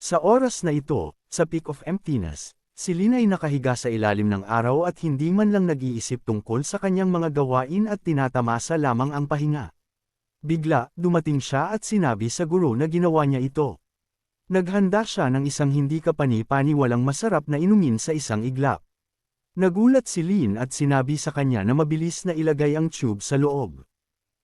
Sa oras na ito, sa peak of emptiness, si Lin ay nakahiga sa ilalim ng araw at hindi man lang nag-iisip tungkol sa kanyang mga gawain at tinatamasa lamang ang pahinga. Bigla, dumating siya at sinabi sa guro na ginawa niya ito. Naghanda siya ng isang hindi kapani-paniwalang masarap na inumin sa isang iglap. Nagulat si Lin at sinabi sa kanya na mabilis na ilagay ang tube sa loob.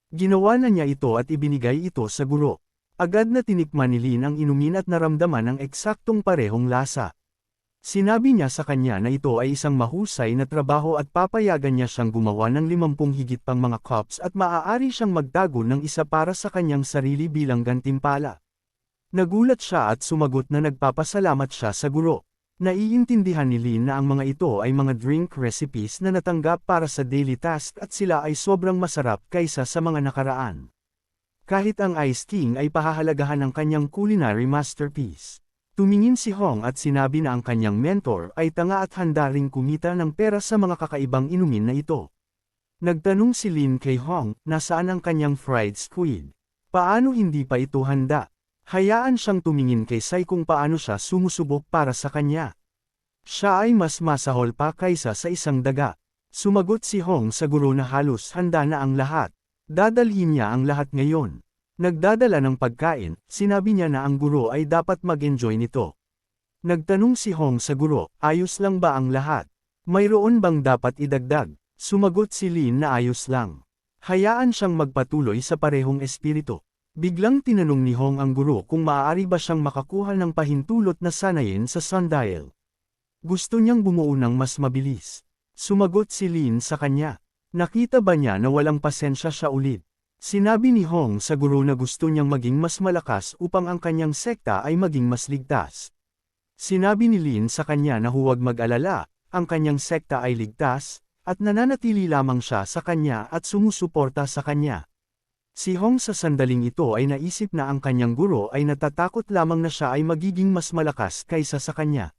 Ginawa na niya ito at ibinigay ito sa guro. Agad na tinikman ni Lin ang inumin at naramdaman ang eksaktong parehong lasa. Sinabi niya sa kanya na ito ay isang mahusay na trabaho at papayagan niya siyang gumawa ng 50 higit pang mga cups at maaari siyang magtago ng isa para sa kanyang sarili bilang gantimpala. Nagulat siya at sumagot na nagpapasalamat siya sa guro. Naiintindihan ni Lin na ang mga ito ay mga drink recipes na natanggap para sa daily task at sila ay sobrang masarap kaysa sa mga nakaraan. Kahit ang Ice King ay pahahalagahan ng kanyang culinary masterpiece. Tumingin si Hong at sinabi na ang kanyang mentor ay tanga at handa ring kumita ng pera sa mga kakaibang inumin na ito. Nagtanong si Lin kay Hong, nasaan ang kanyang fried squid? Paano hindi pa ito handa? Hayaan siyang tumingin kay Sai kung paano siya sumusubok para sa kanya. Siya ay mas masahol pa kaysa sa isang daga. Sumagot si Hong sa guro na halos handa na ang lahat. Dadalhin niya ang lahat ngayon. Nagdadala ng pagkain, sinabi niya na ang guro ay dapat mag-enjoy nito. Nagtanong si Hong sa guro, ayos lang ba ang lahat? Mayroon bang dapat idagdag? Sumagot si Lin na ayos lang. Hayaan siyang magpatuloy sa parehong espiritu. Biglang tinanong ni Hong ang guro kung maaari ba siyang makakuha ng pahintulot na sanayin sa sundial. Gusto niyang bumuo ng mas mabilis. Sumagot si Lin sa kanya. Nakita ba niya na walang pasensya siya ulit? Sinabi ni Hong sa guro na gusto niyang maging mas malakas upang ang kanyang sekta ay maging mas ligtas. Sinabi ni Lin sa kanya na huwag mag-alala, ang kanyang sekta ay ligtas, at nananatili lamang siya sa kanya at sumusuporta sa kanya. Si Hong sa sandaling ito ay naisip na ang kanyang guro ay natatakot lamang na siya ay magiging mas malakas kaysa sa kanya.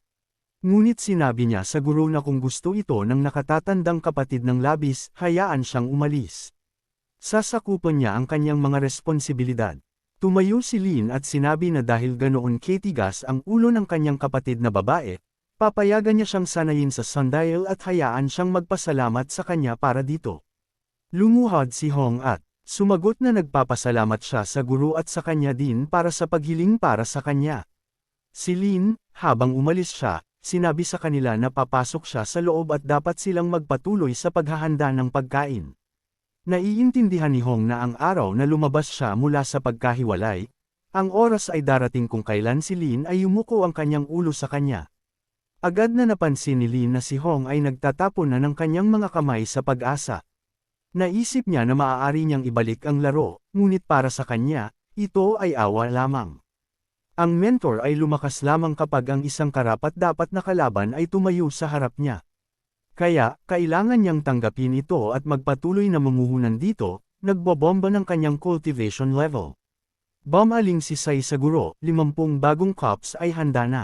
Ngunit sinabi niya sa guro na kung gusto ito ng nakatatandang kapatid ng labis, hayaan siyang umalis. Sasakupan niya ang kanyang mga responsibilidad. Tumayo si Lin at sinabi na dahil ganoon katigas ang ulo ng kanyang kapatid na babae, papayagan niya siyang sanayin sa sundial at hayaan siyang magpasalamat sa kanya para dito. Lumuhod si Hong at sumagot na nagpapasalamat siya sa guro at sa kanya din para sa paghiling para sa kanya. Si Lin, habang umalis siya, sinabi sa kanila na papasok siya sa loob at dapat silang magpatuloy sa paghahanda ng pagkain. Naiintindihan ni Hong na ang araw na lumabas siya mula sa pagkahiwalay, ang oras ay darating kung kailan si Lin ay yumuko ang kanyang ulo sa kanya. Agad na napansin ni Lin na si Hong ay nagtatapon na ng kanyang mga kamay sa pag-asa. Naisip niya na maaari niyang ibalik ang laro, ngunit para sa kanya, ito ay awa lamang. Ang mentor ay lumakas lamang kapag ang isang karapat-dapat na kalaban ay tumayo sa harap niya. Kaya, kailangan niyang tanggapin ito at magpatuloy na mamuhunan dito, nagbobomba ng kanyang cultivation level. Bumaling si Sai sa guro, 50 bagong cups ay handa na.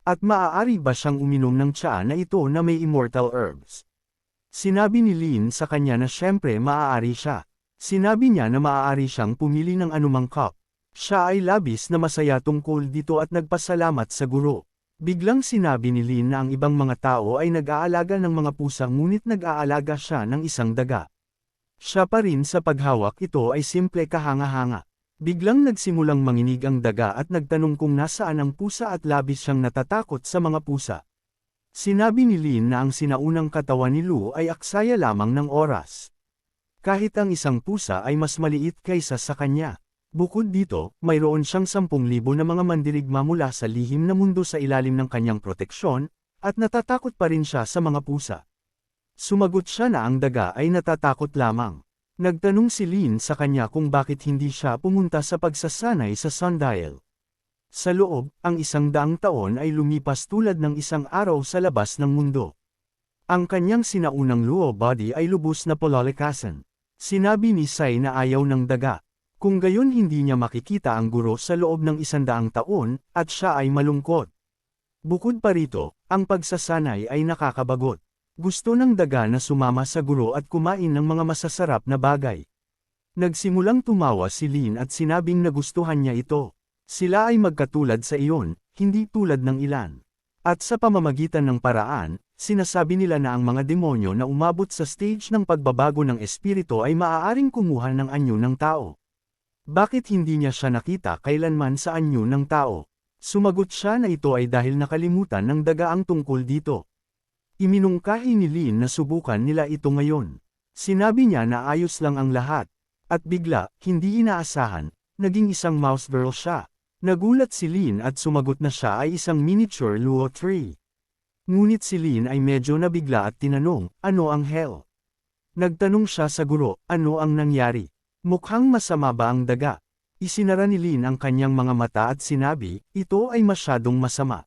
At maaari ba siyang uminom ng tsaa na ito na may immortal herbs? Sinabi ni Lin sa kanya na syempre maaari siya. Sinabi niya na maaari siyang pumili ng anumang cup. Siya ay labis na masaya tungkol dito at nagpasalamat sa guro. Biglang sinabi ni Lin na ang ibang mga tao ay nag-aalaga ng mga pusa ngunit nag-aalaga siya ng isang daga. Siya pa rin sa paghawak ito ay simple kahanga-hanga. Biglang nagsimulang manginig ang daga at nagtanong kung nasaan ang pusa at labis siyang natatakot sa mga pusa. Sinabi ni Lin na ang sinaunang katawan ni Lu ay aksaya lamang ng oras. Kahit ang isang pusa ay mas maliit kaysa sa kanya. Bukod dito, mayroon siyang 10,000 na mga mandirigma mula sa lihim na mundo sa ilalim ng kanyang proteksyon, at natatakot pa rin siya sa mga pusa. Sumagot siya na ang daga ay natatakot lamang. Nagtanong si Lin sa kanya kung bakit hindi siya pumunta sa pagsasanay sa sundial. Sa loob, ang 100 taon ay lumipas tulad ng isang araw sa labas ng mundo. Ang kanyang sinaunang luo body ay lubos na pololekasan. Sinabi ni Sai na ayaw ng daga. Kung gayon hindi niya makikita ang guro sa loob ng 100 taon, at siya ay malungkot. Bukod pa rito, ang pagsasanay ay nakakabagot. Gusto ng daga na sumama sa guro at kumain ng mga masasarap na bagay. Nagsimulang tumawa si Lin at sinabing nagustuhan niya ito. Sila ay magkatulad sa iyon, hindi tulad ng ilan. At sa pamamagitan ng paraan, sinasabi nila na ang mga demonyo na umabot sa stage ng pagbabago ng espiritu ay maaaring kumuha ng anyo ng tao. Bakit hindi niya siya nakita kailanman sa anyo ng tao? Sumagot siya na ito ay dahil nakalimutan ng daga ang tungkol dito. Iminungkahi ni Lin na subukan nila ito ngayon. Sinabi niya na ayos lang ang lahat. At bigla, hindi inaasahan, naging isang mouse girl siya. Nagulat si Lin at sumagot na siya ay isang miniature luo tree. Ngunit si Lin ay medyo nabigla at tinanong, ano ang hell? Nagtanong siya sa guro, ano ang nangyari? Mukhang masama ba ang daga? Isinara ni Lin ang kanyang mga mata at sinabi, ito ay masyadong masama.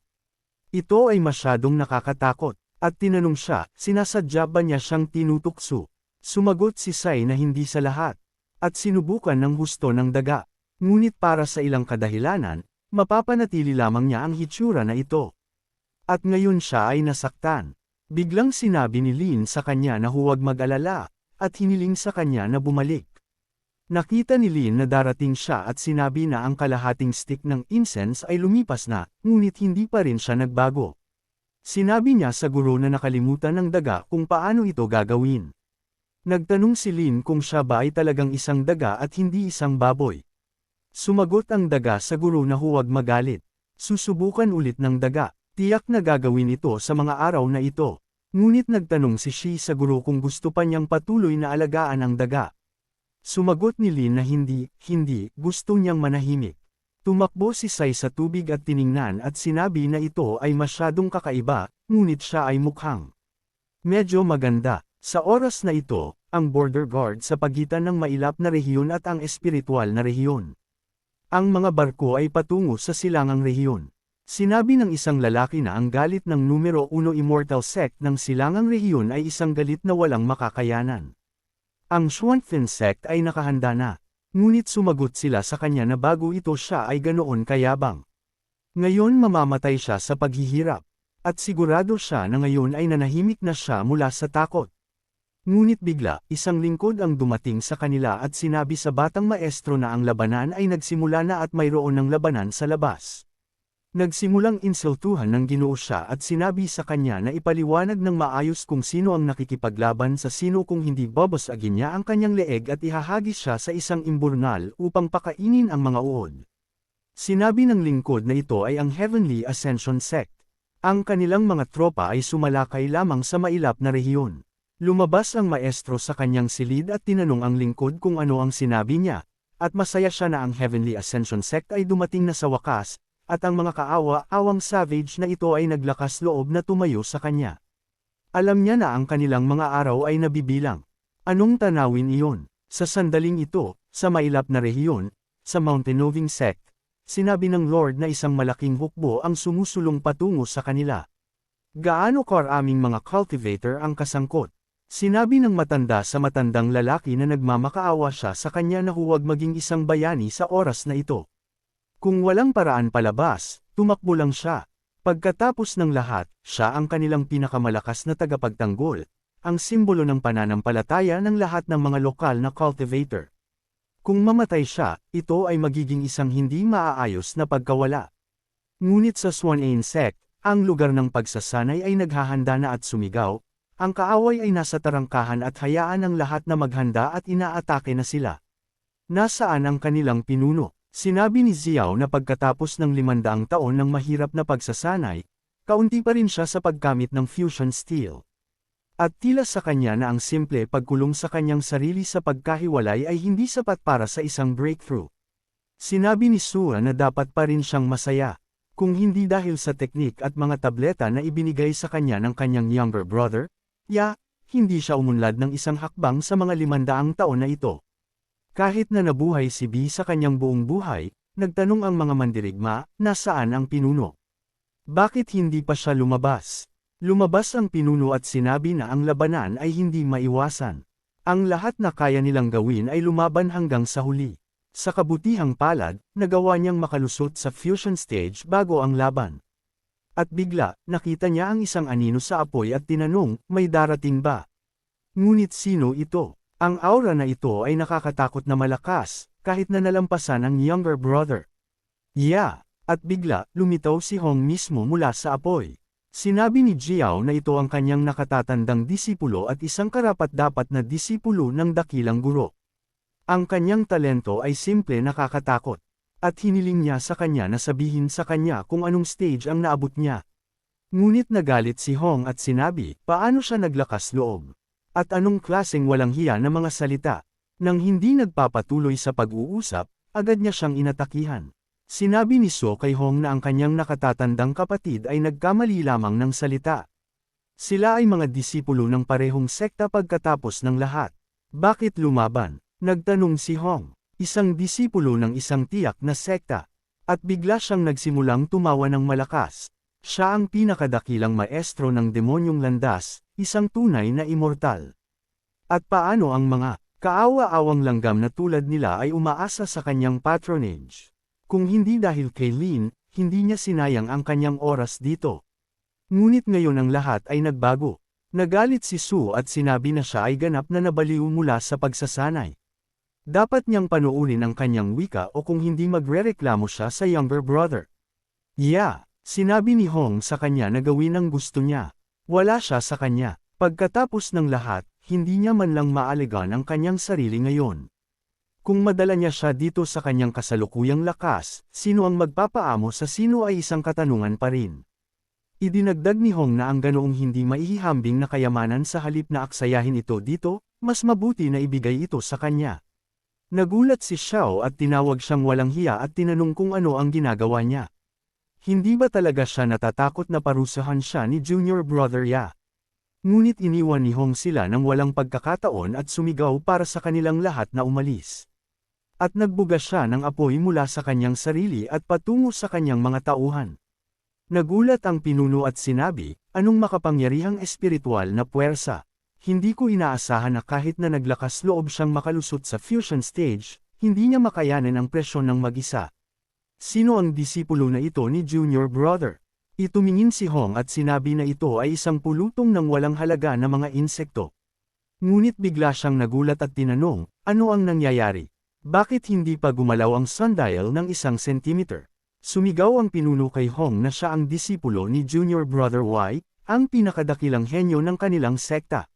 Ito ay masyadong nakakatakot. At tinanong siya, sinasadya ba niya siyang tinutukso? Sumagot si Sai na hindi sa lahat. At sinubukan ng husto ng daga. Ngunit para sa ilang kadahilanan, mapapanatili lamang niya ang hitsura na ito. At ngayon siya ay nasaktan. Biglang sinabi ni Lin sa kanya na huwag mag-alala, at hiniling sa kanya na bumalik. Nakita ni Lin na darating siya at sinabi na ang kalahating stick ng incense ay lumipas na, ngunit hindi pa rin siya nagbago. Sinabi niya sa guro na nakalimutan ng daga kung paano ito gagawin. Nagtanong si Lin kung siya ba ay talagang isang daga at hindi isang baboy. Sumagot ang daga sa guro na huwag magalit. Susubukan ulit ng daga. Tiyak na gagawin ito sa mga araw na ito. Ngunit nagtanong si Shi sa guro kung gusto pa niyang patuloy na alagaan ang daga. Sumagot ni Lin na hindi, gusto niyang manahimik. Tumakbo si Sai sa tubig at tiningnan at sinabi na ito ay masyadong kakaiba, ngunit siya ay mukhang medyo maganda. Sa oras na ito, ang border guard sa pagitan ng mailap na rehiyon at ang espiritual na rehiyon. Ang mga barko ay patungo sa silangang rehiyon. Sinabi ng isang lalaki na ang galit ng numero 1 immortal sect ng silangang rehiyon ay isang galit na walang makakayanan. Ang Xuanfen sect ay nakahanda na. Ngunit sumagot sila sa kanya na bago ito siya ay ganoon kayabang. Ngayon mamamatay siya sa paghihirap. At sigurado siya na ngayon ay nanahimik na siya mula sa takot. Ngunit bigla, isang lingkod ang dumating sa kanila at sinabi sa batang maestro na ang labanan ay nagsimula na at mayroon ng labanan sa labas. Nagsimulang insultuhan ng Ginoo siya at sinabi sa kanya na ipaliwanag ng maayos kung sino ang nakikipaglaban sa sino kung hindi babasagin niya ang kanyang leeg at ihahagis siya sa isang imburnal upang pakainin ang mga uod. Sinabi ng lingkod na ito ay ang Heavenly Ascension Sect. Ang kanilang mga tropa ay sumalakay lamang sa mailap na rehiyon. Lumabas ang maestro sa kanyang silid at tinanong ang lingkod kung ano ang sinabi niya, at masaya siya na ang Heavenly Ascension Sect ay dumating na sa wakas, at ang mga kaawa-awang savage na ito ay naglakas loob na tumayo sa kanya. Alam niya na ang kanilang mga araw ay nabibilang. Anong tanawin iyon? Sa sandaling ito, sa mailap na rehiyon, sa Mountain-Moving Sect, sinabi ng Lord na isang malaking hukbo ang sumusulong patungo sa kanila. Gaano karaming mga cultivator ang kasangkot? Sinabi ng matanda sa matandang lalaki na nagmamakaawa siya sa kanya na huwag maging isang bayani sa oras na ito. Kung walang paraan palabas, tumakbo lang siya. Pagkatapos ng lahat, siya ang kanilang pinakamalakas na tagapagtanggol, ang simbolo ng pananampalataya ng lahat ng mga lokal na cultivator. Kung mamatay siya, ito ay magiging isang hindi maaayos na pagkawala. Ngunit sa Swan-Ain Sect, ang lugar ng pagsasanay ay naghahanda na at sumigaw. Ang kaaway ay nasa tarangkahan at hayaan ang lahat na maghanda at inaatake na sila. Nasaan ang kanilang pinuno? Sinabi ni Xiao na pagkatapos ng 500 taon ng mahirap na pagsasanay, kaunti pa rin siya sa paggamit ng fusion steel. At tila sa kanya na ang simple pagkulong sa kanyang sarili sa pagkahiwalay ay hindi sapat para sa isang breakthrough. Sinabi ni Sua na dapat pa rin siyang masaya, kung hindi dahil sa teknik at mga tableta na ibinigay sa kanya ng kanyang younger brother, hindi siya umunlad ng isang hakbang sa mga 500 taon na ito. Kahit na nabuhay si B sa kanyang buong buhay, nagtanong ang mga mandirigma, nasaan ang pinuno? Bakit hindi pa siya lumabas? Lumabas ang pinuno at sinabi na ang labanan ay hindi maiwasan. Ang lahat na kaya nilang gawin ay lumaban hanggang sa huli. Sa kabutihang palad, nagawa niyang makalusot sa fusion stage bago ang laban. At bigla, nakita niya ang isang anino sa apoy at tinanong, may darating ba? Ngunit sino ito? Ang aura na ito ay nakakatakot na malakas, kahit na nalampasan ang younger brother. At bigla, lumitaw si Hong mismo mula sa apoy. Sinabi ni Jiao na ito ang kanyang nakatatandang disipulo at isang karapat-dapat na disipulo ng dakilang guro. Ang kanyang talento ay simple nakakatakot. At hiniling niya sa kanya na sabihin sa kanya kung anong stage ang naabot niya. Ngunit nagalit si Hong at sinabi, paano siya naglakas loob? At anong klaseng walang hiya na mga salita? Nang hindi nagpapatuloy sa pag-uusap, agad niya siyang inatakihan. Sinabi ni So kay Hong na ang kanyang nakatatandang kapatid ay nagkamali lamang ng salita. Sila ay mga disipulo ng parehong sekta pagkatapos ng lahat. Bakit lumaban? Nagtanong si Hong. Isang disipulo ng isang tiyak na sekta. At bigla siyang nagsimulang tumawa ng malakas. Siya ang pinakadakilang maestro ng demonyong landas, isang tunay na immortal. At paano ang mga kaawa-awang langgam na tulad nila ay umaasa sa kanyang patronage? Kung hindi dahil kay Lin, hindi niya sinayang ang kanyang oras dito. Ngunit ngayon ang lahat ay nagbago. Nagalit si Su at sinabi na siya ay ganap na nabaliw mula sa pagsasanay. Dapat niyang panuunin ang kanyang wika o kung hindi magrereklamo siya sa younger brother. Yeah, sinabi ni Hong sa kanya na gawin ang gusto niya. Wala siya sa kanya. Pagkatapos ng lahat, hindi niya man lang maaligan ang kanyang sarili ngayon. Kung madala niya siya dito sa kanyang kasalukuyang lakas, sino ang magpapaamo sa sino ay isang katanungan pa rin. Idinagdag ni Hong na ang ganoong hindi maihihambing na kayamanan sa halip na aksayahin ito dito, mas mabuti na ibigay ito sa kanya. Nagulat si Xiao at tinawag siyang walang hiya at tinanong kung ano ang ginagawa niya. Hindi ba talaga siya natatakot na parusahan siya ni junior brother Ya? Ngunit iniwan ni Hong sila ng walang pagkakataon at sumigaw para sa kanilang lahat na umalis. At nagbuga siya ng apoy mula sa kanyang sarili at patungo sa kanyang mga tauhan. Nagulat ang pinuno at sinabi, anong makapangyarihang espiritual na puwersa? Hindi ko inaasahan na kahit na naglakas loob siyang makalusot sa fusion stage, hindi niya makayanan ang presyon ng mag-isa. Sino ang disipulo na ito ni junior brother? Itumingin si Hong at sinabi na ito ay isang pulutong ng walang halaga na mga insekto. Ngunit bigla siyang nagulat at tinanong, ano ang nangyayari? Bakit hindi pa gumalaw ang sundial ng 1 sentimeter? Sumigaw ang pinuno kay Hong na siya ang disipulo ni junior brother Y, ang pinakadakilang henyo ng kanilang sekta.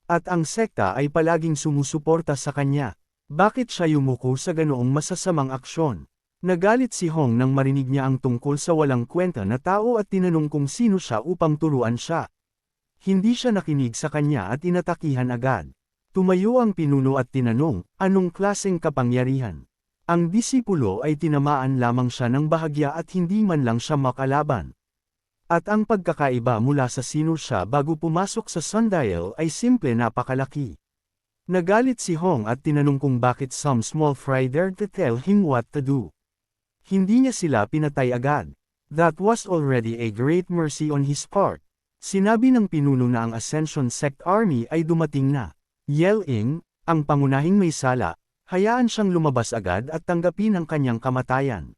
At ang sekta ay palaging sumusuporta sa kanya. Bakit siya yumuko sa ganoong masasamang aksyon? Nagalit si Hong nang marinig niya ang tungkol sa walang kwenta na tao at tinanong kung sino siya upang turuan siya. Hindi siya nakinig sa kanya at inatakihan agad. Tumayo ang pinuno at tinanong, anong klaseng kapangyarihan? Ang disipulo ay tinamaan lamang siya ng bahagya at hindi man lang siya makalaban. At ang pagkakaiba mula sa sino siya bago pumasok sa sundial ay simple napakalaki. Nagalit si Hong at tinanong kung bakit some small fry dared to tell him what to do. Hindi niya sila pinatay agad. That was already a great mercy on his part. Sinabi ng pinuno na ang Ascension Sect Army ay dumating na. Yell-ing, ang pangunahing may sala, hayaan siyang lumabas agad at tanggapin ang kanyang kamatayan.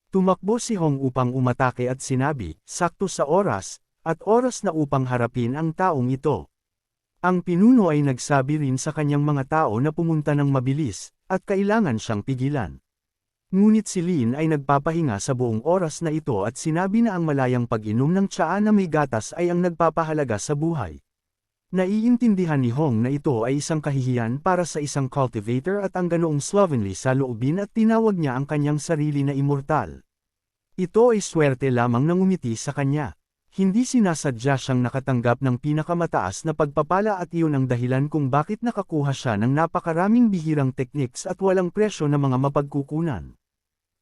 Tumakbo si Hong upang umatake at sinabi, sakto sa oras, at oras na upang harapin ang taong ito. Ang pinuno ay nagsabi rin sa kanyang mga tao na pumunta ng mabilis, at kailangan siyang pigilan. Ngunit si Lin ay nagpapahinga sa buong oras na ito at sinabi na ang malayang pag-inom ng tsaa na may gatas ay ang nagpapahalaga sa buhay. Naiintindihan ni Hong na ito ay isang kahihiyan para sa isang cultivator at ang ganoong slovenly sa loobin at tinawag niya ang kanyang sarili na immortal. Ito ay swerte lamang ng umiti sa kanya. Hindi sinasadya siyang nakatanggap ng pinakamataas na pagpapala at iyon ang dahilan kung bakit nakakuha siya ng napakaraming bihirang techniques at walang presyo na mga mapagkukunan.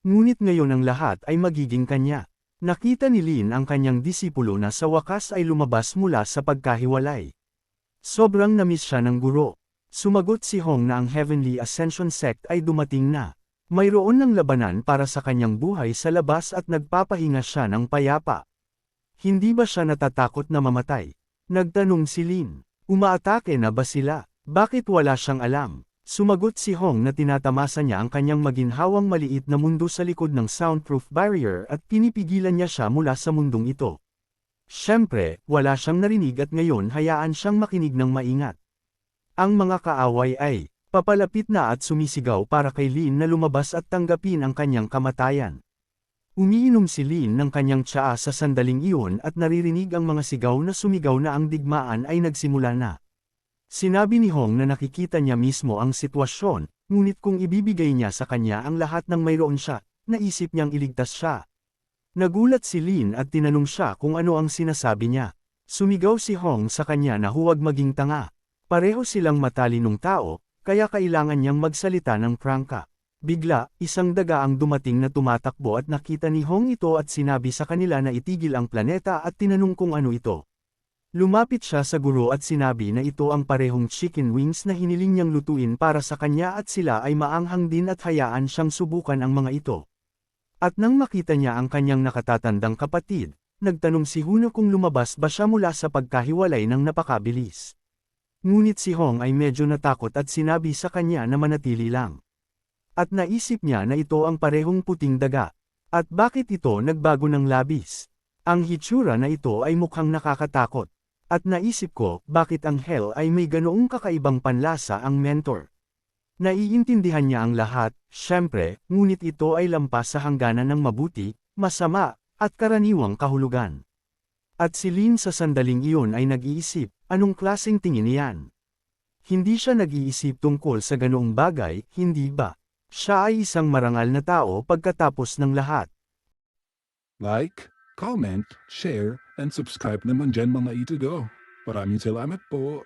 Ngunit ngayon ang lahat ay magiging kanya. Nakita ni Lin ang kanyang disipulo na sa wakas ay lumabas mula sa pagkahiwalay. Sobrang namiss siya ng guro. Sumagot si Hong na ang Heavenly Ascension Sect ay dumating na. Mayroon ng labanan para sa kanyang buhay sa labas at nagpapahinga siya ng payapa. Hindi ba siya natatakot na mamatay? Nagtanong si Lin. Umaatake na ba sila? Bakit wala siyang alam? Sumagot si Hong na tinatamasa niya ang kanyang maginhawang maliit na mundo sa likod ng soundproof barrier at pinipigilan niya siya mula sa mundong ito. Siyempre, wala siyang narinig at ngayon hayaan siyang makinig ng maingat. Ang mga kaaway ay papalapit na at sumisigaw para kay Lin na lumabas at tanggapin ang kanyang kamatayan. Umiinom si Lin ng kanyang tsaa sa sandaling iyon at naririnig ang mga sigaw na sumigaw na ang digmaan ay nagsimula na. Sinabi ni Hong na nakikita niya mismo ang sitwasyon, ngunit kung ibibigay niya sa kanya ang lahat ng mayroon siya, naisip niyang iligtas siya. Nagulat si Lin at tinanong siya kung ano ang sinasabi niya. Sumigaw si Hong sa kanya na huwag maging tanga. Pareho silang matalinong tao, kaya kailangan niyang magsalita ng prangka. Bigla, isang daga ang dumating na tumatakbo at nakita ni Hong ito at sinabi sa kanila na itigil ang planeta at tinanong kung ano ito. Lumapit siya sa guro at sinabi na ito ang parehong chicken wings na hiniling niyang lutuin para sa kanya at sila ay maanghang din at hayaan siyang subukan ang mga ito. At nang makita niya ang kanyang nakatatandang kapatid, nagtanong si Huno kung lumabas ba siya mula sa pagkahiwalay ng napakabilis. Ngunit si Hong ay medyo natakot at sinabi sa kanya na manatili lang. At naisip niya na ito ang parehong puting daga. At bakit ito nagbago ng labis? Ang hitsura na ito ay mukhang nakakatakot. At naisip ko, bakit ang Hell ay may ganoong kakaibang panlasa ang mentor? Naiintindihan niya ang lahat, syempre, ngunit ito ay lampas sa hangganan ng mabuti, masama, at karaniwang kahulugan. At si Lin sa sandaling iyon ay nag-iisip, anong klaseng tingin niyan? Hindi siya nag-iisip tungkol sa ganoong bagay, hindi ba? Siya ay isang marangal na tao pagkatapos ng lahat. Like, comment, share, and subscribe naman dyan mga ito go. Maraming salamat po.